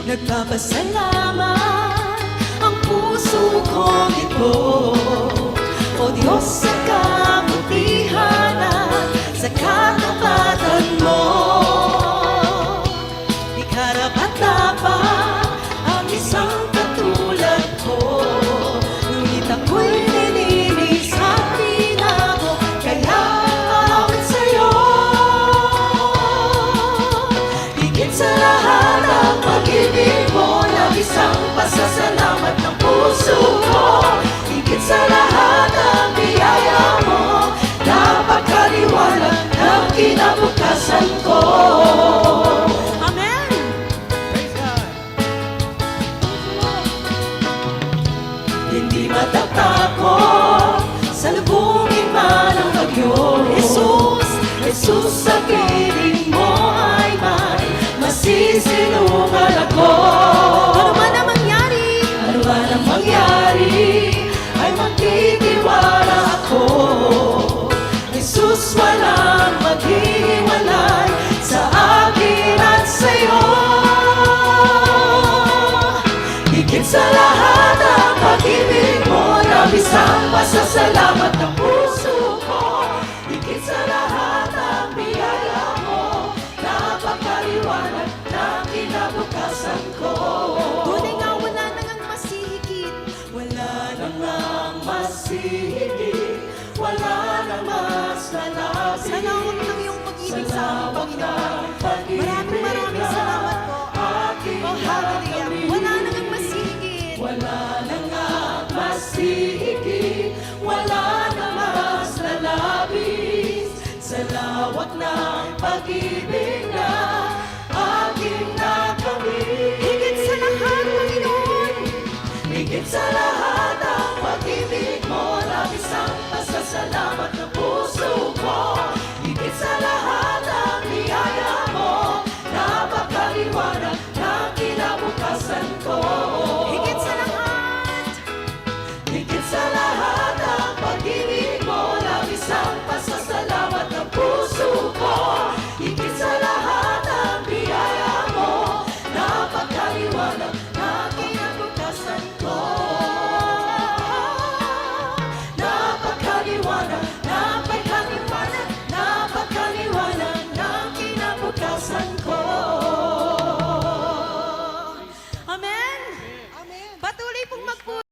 Nagpapasalamat ang puso kong ito, O Diyos, sa kabutihan at sa katapatan mo. Di karapat-dapat ang isang katulad ko, ngunit ako'y nilinis at binago, kaya awit sa'yo. Higit sa lahat ang pag-ibig mo, labis ang pasasalamat ng puso ko. Higit sa lahat ang biyaya mo, napakaliwanag ng kinabukasan ko. Amen! Praise God! Hindi matatakot sa lubungin man ang bagyo. Jesus, Jesus, sa piling mo ay may masisilungan ako. Ano man ang mangyari, ano man ang mangyari, ay magtitiwala ako. Jesus, walang maghihiwalay sa akin at sa'yo. Higit sa lahat ang pag-ibig mo, labis ang pasasalamat ng puso ko. Higit sa lahat ang biyaya mo, napakaliwanag ng kinabukasan ko. Tunay nga wala nang masihigit, wala nang masihigit, wala nang mas lalapit. Salamat ng iyong pag-ibig sa amin, Panginoon. Maraming salamat po. Oh, hallelujah. Wala nang masihigit. Wala nang masihigit, wala nang mas lalapit sa lawak ng pag-ibig na aking nakamit. Higit sa lahat, Panginoon. Higit sa lahat ang pag-ibig mo, labis ang pasasalamat ng puso ko. Higit sa lahat ang biyaya mo, napakaliwanag ng kinabukasan ko. Higit sa lahat. Higit sa lahat ang pag-ibig mo, labis ang pasasalamat ng puso ko. Higit sa lahat ang biyaya mo, napakaliwanag ng kinabukasan ko. Napakaliwanag, napakaliwanag, napakaliwanag ng kinabukasan ko. Amen. Patuloy pong magpuri.